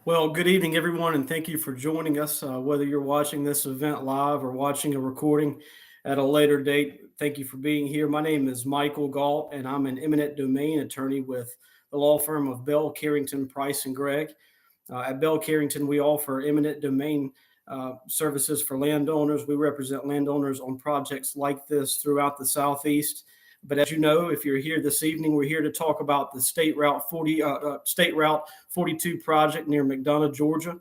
Well, good evening, everyone, and thank you for joining us. Whether you're watching this event live or watching a recording at a later date, thank you for being here. My name is Michael Gault, and I'm an eminent domain attorney with the law firm of Bell, Carrington, Price, and Gregg. At Bell Carrington, we offer eminent domain services for landowners. We represent landowners on projects like this throughout the Southeast. But as you know, if you're here this evening, we're here to talk about the State Route 42 project near McDonough, Georgia.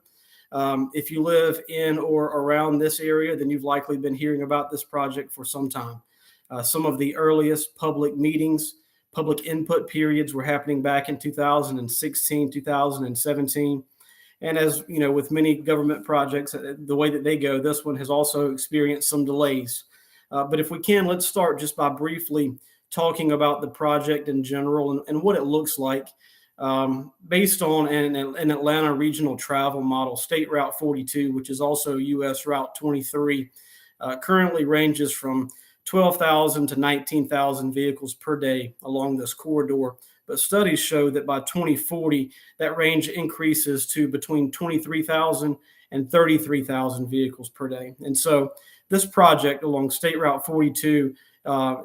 If you live in or around this area, then you've likely been hearing about this project for some time. Some of the earliest public meetings, public input periods were happening back in 2016, 2017. And as you know, with many government projects, the way that they go, this one has also experienced some delays. But if we can, let's start just by briefly talking about the project in general and what it looks like. Based on an Atlanta regional travel model, State Route 42, which is also US Route 23, currently ranges from 12,000 to 19,000 vehicles per day along this corridor. But studies show that by 2040, that range increases to between 23,000 and 33,000 vehicles per day. And so this project along State Route 42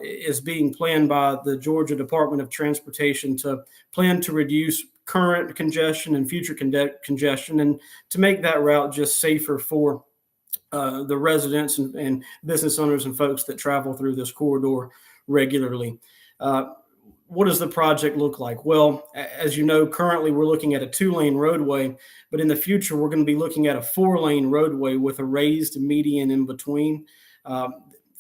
is being planned by the Georgia Department of Transportation to plan to reduce current congestion and future congestion and to make that route just safer for the residents and business owners and folks that travel through this corridor regularly. Uh, what does the project look like? Well, as you know, currently we're looking at a 2-lane roadway, but in the future we're going to be looking at a 4-lane roadway with a raised median in between.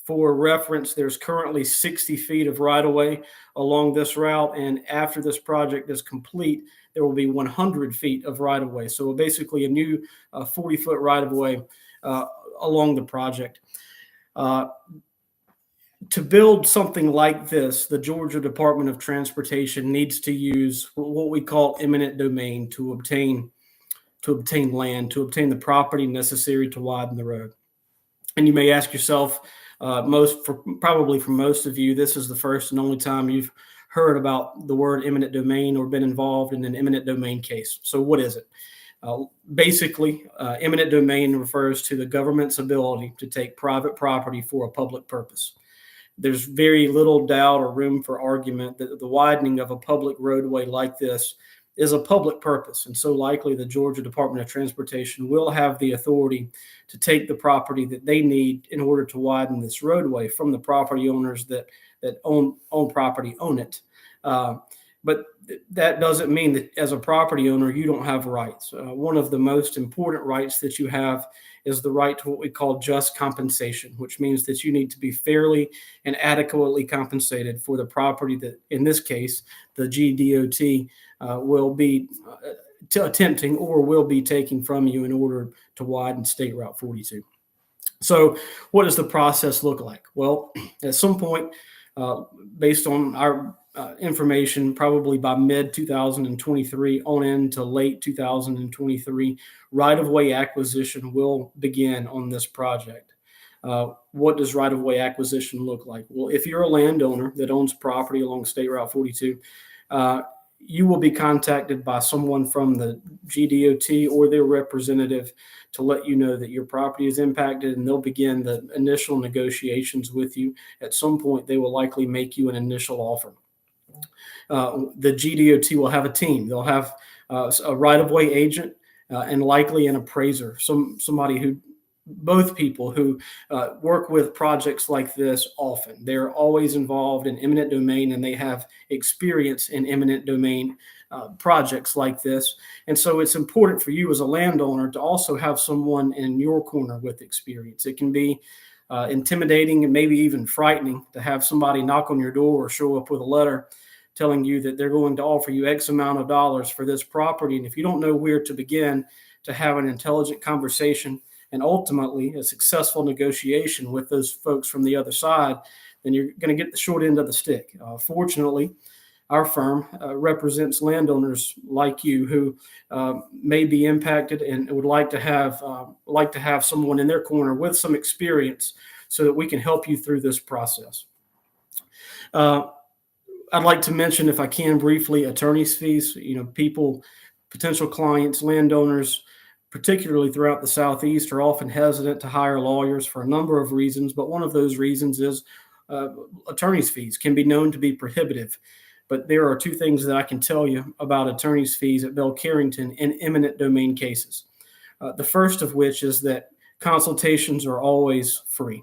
For reference, there's currently 60 feet of right-of-way along this route, and after this project is complete, there will be 100 feet of right-of-way. So basically a new 40-foot right-of-way along the project. To build something like this, the Georgia Department of Transportation needs to use what we call eminent domain to obtain land, to obtain the property necessary to widen the road. And you may ask yourself, probably for most of you, this is the first and only time you've heard about the word eminent domain or been involved in an eminent domain case. So what is it? Basically, eminent domain refers to the government's ability to take private property for a public purpose. There's very little doubt or room for argument that the widening of a public roadway like this is a public purpose. And so likely the Georgia Department of Transportation will have the authority to take the property that they need in order to widen this roadway from the property owners that own property own it. But that doesn't mean that as a property owner, you don't have rights. One of the most important rights that you have is the right to what we call just compensation, which means that you need to be fairly and adequately compensated for the property that, in this case, the GDOT will be attempting or will be taking from you in order to widen State Route 42. So what does the process look like? Well, at some point, based on our information, probably by mid 2023 on into late 2023, right-of-way acquisition will begin on this project. What does right-of-way acquisition look like? Well, if you're a landowner that owns property along State Route 42, you will be contacted by someone from the GDOT or their representative to let you know that your property is impacted, and they'll begin the initial negotiations with you. At some point, they will likely make you an initial offer. The GDOT will have a team. They'll have a right-of-way agent and likely an appraiser, somebody who both people who work with projects like this often. They're always involved in eminent domain, and they have experience in eminent domain projects like this. And so it's important for you as a landowner to also have someone in your corner with experience. It can be intimidating and maybe even frightening to have somebody knock on your door or show up with a letter telling you that they're going to offer you X amount of dollars for this property. And if you don't know where to begin to have an intelligent conversation and ultimately a successful negotiation with those folks from the other side, then you're going to get the short end of the stick. Fortunately, our firm represents landowners like you who may be impacted and would like to have someone in their corner with some experience so that we can help you through this process. I'd like to mention, if I can briefly, attorney's fees. You know, people Potential clients, landowners, particularly throughout the Southeast, are often hesitant to hire lawyers for a number of reasons, but one of those reasons is uh, attorney's fees can be known to be prohibitive. But there are two things that I can tell you about attorney's fees at Bell Carrington in eminent domain cases. The first of which is that consultations are always free.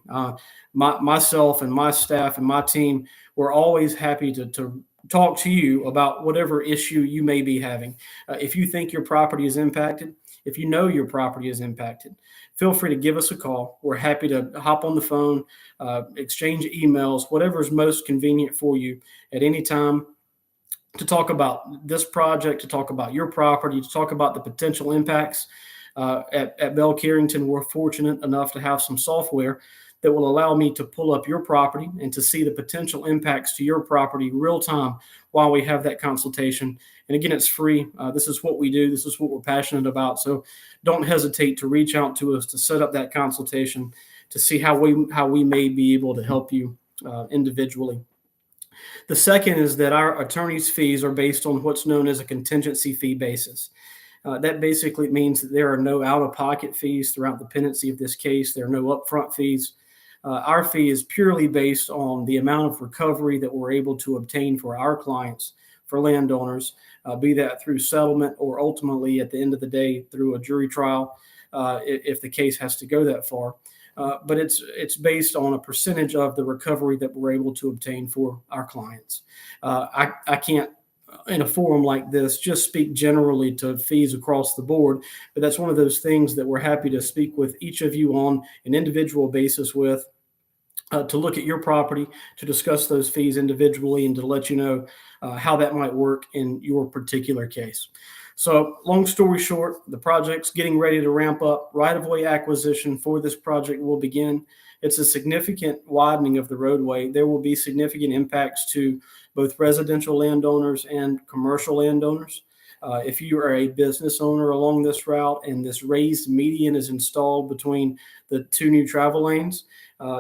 Myself and my staff and my team, we're always happy to talk to you about whatever issue you may be having. If you think your property is impacted, if you know your property is impacted, feel free to give us a call. We're happy to hop on the phone, exchange emails, whatever is most convenient for you at any time, to talk about this project, to talk about your property, to talk about the potential impacts. At Bell Carrington, we're fortunate enough to have some software that will allow me to pull up your property and to see the potential impacts to your property real time while we have that consultation. And again, it's free. This is what we do. This is what we're passionate about. So don't hesitate to reach out to us to set up that consultation to see how we may be able to help you individually. The second is that our attorney's fees are based on what's known as a contingency fee basis. That basically means that there are no out-of-pocket fees throughout the pendency of this case. There are no upfront fees. Our fee is purely based on the amount of recovery that we're able to obtain for our clients, for landowners, be that through settlement or ultimately at the end of the day through a jury trial, if the case has to go that far. But it's based on a percentage of the recovery that we're able to obtain for our clients. I can't, in a forum like this, just speak generally to fees across the board, but that's one of those things that we're happy to speak with each of you on an individual basis with, to look at your property, to discuss those fees individually, and to let you know how that might work in your particular case. So long story short, the project's getting ready to ramp up. Right-of-way acquisition for this project will begin. It's a significant widening of the roadway. There will be significant impacts to both residential landowners and commercial landowners. If you are a business owner along this route and this raised median is installed between the two new travel lanes,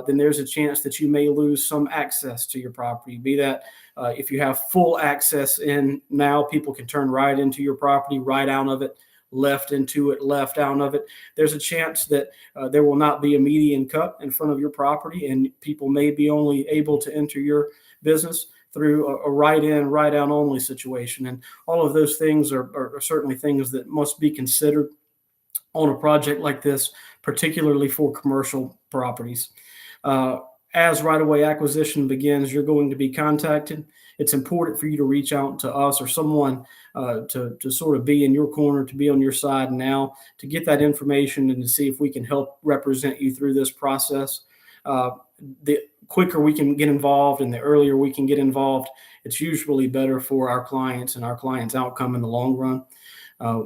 then there's a chance that you may lose some access to your property. Be that if you have full access in now, people can turn right into your property, right out of it, left into it, left out of it. There's a chance that there will not be a median cut in front of your property, and people may be only able to enter your business through a right in, right out only situation. And all of those things are certainly things that must be considered on a project like this, particularly for commercial properties. As right-of-way acquisition begins, you're going to be contacted. It's important for you to reach out to us or someone to sort of be in your corner, to be on your side now, to get that information and to see if we can help represent you through this process. The quicker we can get involved and the earlier we can get involved, it's usually better for our clients and our clients' outcome in the long run.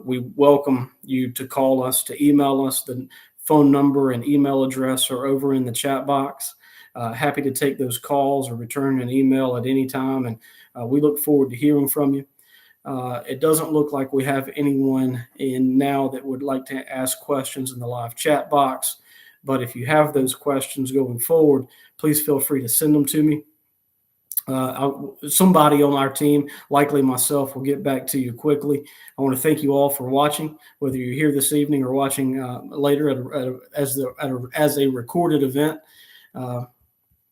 We welcome you to call us, to email us. The phone number and email address are over in the chat box. Happy to take those calls or return an email at any time, and we look forward to hearing from you. It doesn't look like we have anyone in now that would like to ask questions in the live chat box, but if you have those questions going forward, please feel free to send them to me. Somebody on our team, likely myself, will get back to you quickly. I want to thank you all for watching, whether you're here this evening or watching later as a recorded event.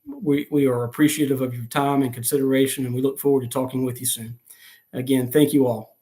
We are appreciative of your time and consideration, and we look forward to talking with you soon. Again, thank you all.